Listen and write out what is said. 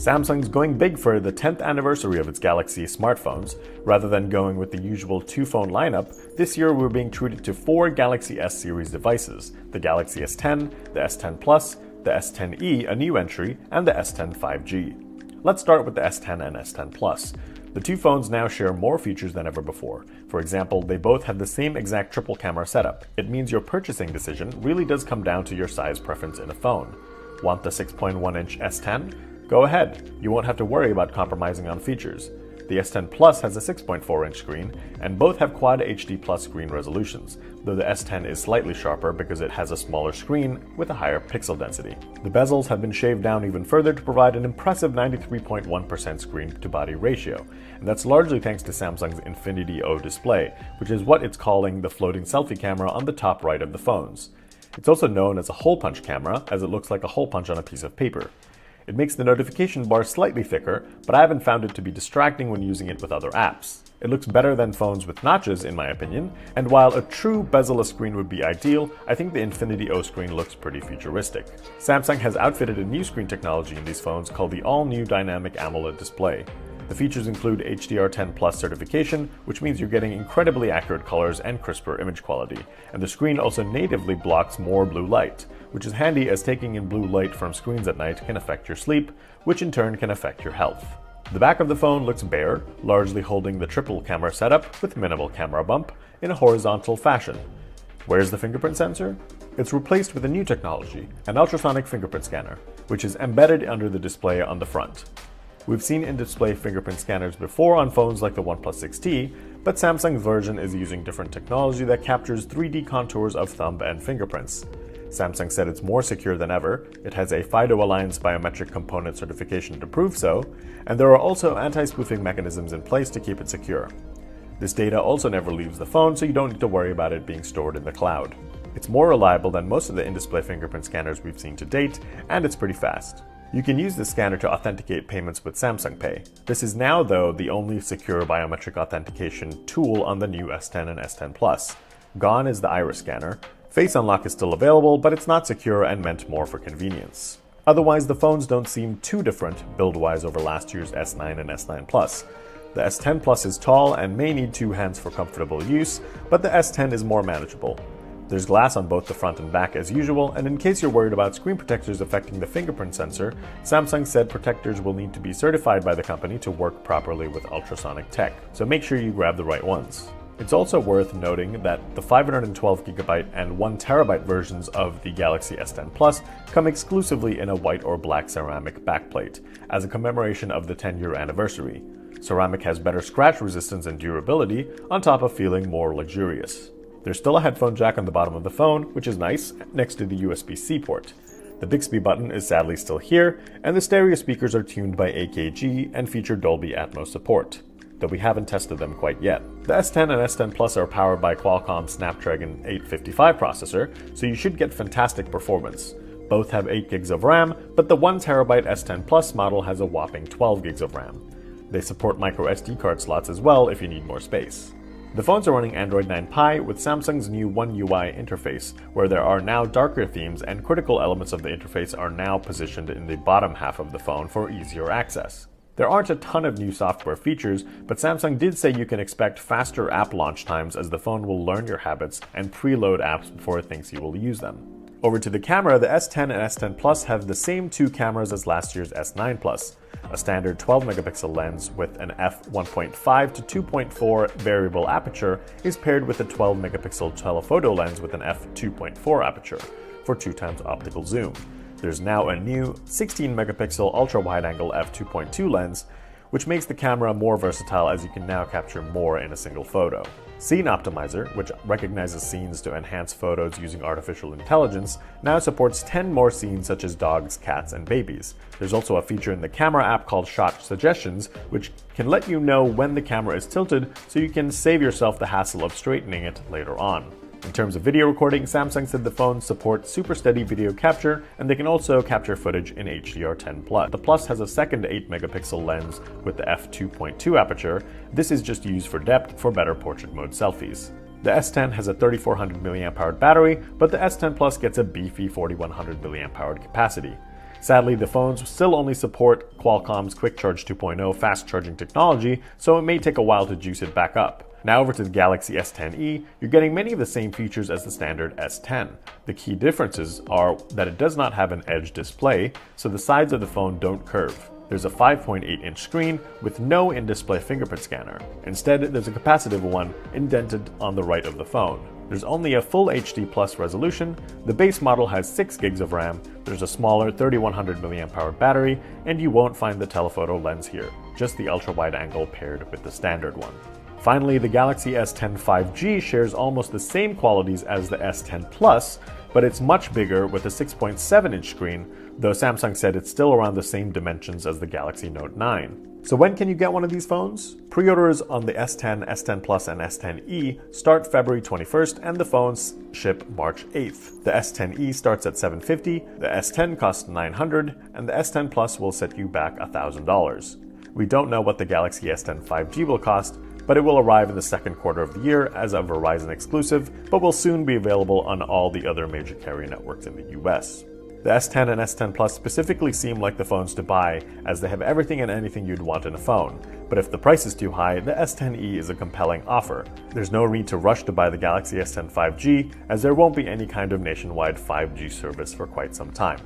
Samsung's going big for the 10th anniversary of its Galaxy smartphones. Rather than going with the usual two-phone lineup, this year we're being treated to 4 Galaxy S series devices: the Galaxy S10, the S10 Plus, the S10e, a new entry, and the S10 5G. Let's start with the S10 and S10 Plus. The two phones now share more features than ever before. For example, they both have the same exact triple camera setup. It means your purchasing decision really does come down to your size preference in a phone. Want the 6.1-inch S10? Go ahead, you won't have to worry about compromising on features. The S10 Plus has a 6.4-inch screen, and both have Quad HD Plus screen resolutions, though the S10 is slightly sharper because it has a smaller screen with a higher pixel density. The bezels have been shaved down even further to provide an impressive 93.1% screen-to-body ratio, and that's largely thanks to Samsung's Infinity O display, which is what it's calling the floating selfie camera on the top right of the phones. It's also known as a hole punch camera, as it looks like a hole punch on a piece of paper. It makes the notification bar slightly thicker, but I haven't found it to be distracting when using it with other apps. It looks better than phones with notches, in my opinion, and while a true bezel-less screen would be ideal, I think the Infinity O screen looks pretty futuristic. Samsung has outfitted a new screen technology in these phones called the all-new Dynamic AMOLED display. The features include HDR10 Plus certification, which means you're getting incredibly accurate colors and crisper image quality, and the screen also natively blocks more blue light, which is handy as taking in blue light from screens at night can affect your sleep, which in turn can affect your health. The back of the phone looks bare, largely holding the triple camera setup with minimal camera bump in a horizontal fashion. Where's the fingerprint sensor? It's replaced with a new technology, an ultrasonic fingerprint scanner, which is embedded under the display on the front. We've seen in-display fingerprint scanners before on phones like the OnePlus 6T, but Samsung's version is using different technology that captures 3D contours of thumb and fingerprints. Samsung said it's more secure than ever, it has a FIDO Alliance biometric component certification to prove so, and there are also anti-spoofing mechanisms in place to keep it secure. This data also never leaves the phone, so you don't need to worry about it being stored in the cloud. It's more reliable than most of the in-display fingerprint scanners we've seen to date, and it's pretty fast. You can use this scanner to authenticate payments with Samsung Pay. This is now, though, the only secure biometric authentication tool on the new S10 and S10 Plus. Gone is the iris scanner. Face Unlock is still available, but it's not secure and meant more for convenience. Otherwise, the phones don't seem too different build-wise over last year's S9 and S9 Plus. The S10 Plus is tall and may need two hands for comfortable use, but the S10 is more manageable. There's glass on both the front and back as usual, and in case you're worried about screen protectors affecting the fingerprint sensor, Samsung said protectors will need to be certified by the company to work properly with ultrasonic tech, so make sure you grab the right ones. It's also worth noting that the 512GB and 1TB versions of the Galaxy S10 Plus come exclusively in a white or black ceramic backplate, as a commemoration of the 10-year anniversary. Ceramic has better scratch resistance and durability, on top of feeling more luxurious. There's still a headphone jack on the bottom of the phone, which is nice, next to the USB-C port. The Bixby button is sadly still here, and the stereo speakers are tuned by AKG and feature Dolby Atmos support, though we haven't tested them quite yet. The S10 and S10 Plus are powered by Qualcomm's Snapdragon 855 processor, so you should get fantastic performance. Both have 8 gigs of RAM, but the 1TB S10 Plus model has a whopping 12 gigs of RAM. They support micro SD card slots as well if you need more space. The phones are running Android 9 Pie with Samsung's new One UI interface, where there are now darker themes and critical elements of the interface are now positioned in the bottom half of the phone for easier access. There aren't a ton of new software features, but Samsung did say you can expect faster app launch times as the phone will learn your habits and preload apps before it thinks you will use them. Over to the camera, the S10 and S10 Plus have the same two cameras as last year's S9 Plus. A standard 12-megapixel lens with an f1.5 to 2.4 variable aperture is paired with a 12-megapixel telephoto lens with an f2.4 aperture for 2x optical zoom. There's now a new 16-megapixel ultra-wide-angle f2.2 lens, which makes the camera more versatile as you can now capture more in a single photo. Scene Optimizer, which recognizes scenes to enhance photos using artificial intelligence, now supports 10 more scenes such as dogs, cats, and babies. There's also a feature in the camera app called Shot Suggestions, which can let you know when the camera is tilted so you can save yourself the hassle of straightening it later on. In terms of video recording, Samsung said the phones support super steady video capture, and they can also capture footage in HDR10+. The Plus has a second 8-megapixel lens with the f2.2 aperture. This is just used for depth for better portrait mode selfies. The S10 has a 3400 mAh battery, but the S10 Plus gets a beefy 4100 mAh capacity. Sadly, the phones still only support Qualcomm's Quick Charge 2.0 fast charging technology, so it may take a while to juice it back up. Now over to the Galaxy S10e, you're getting many of the same features as the standard S10. The key differences are that it does not have an edge display, so the sides of the phone don't curve. There's a 5.8-inch screen with no in-display fingerprint scanner. Instead, there's a capacitive one indented on the right of the phone. There's only a full HD Plus resolution, the base model has 6 gigs of RAM, there's a smaller 3100 mAh battery, and you won't find the telephoto lens here, just the ultra-wide angle paired with the standard one. Finally, the Galaxy S10 5G shares almost the same qualities as the S10 Plus, but it's much bigger with a 6.7-inch screen, though Samsung said it's still around the same dimensions as the Galaxy Note 9. So when can you get one of these phones? Pre-orders on the S10, S10 Plus, and S10e start February 21st, and the phones ship March 8th. The S10e starts at $750, the S10 costs $900, and the S10 Plus will set you back $1,000. We don't know what the Galaxy S10 5G will cost, but it will arrive in the second quarter of the year as a Verizon exclusive, but will soon be available on all the other major carrier networks in the US. The S10 and S10 Plus specifically seem like the phones to buy, as they have everything and anything you'd want in a phone. But if the price is too high, the S10e is a compelling offer. There's no need to rush to buy the Galaxy S10 5G, as there won't be any kind of nationwide 5G service for quite some time.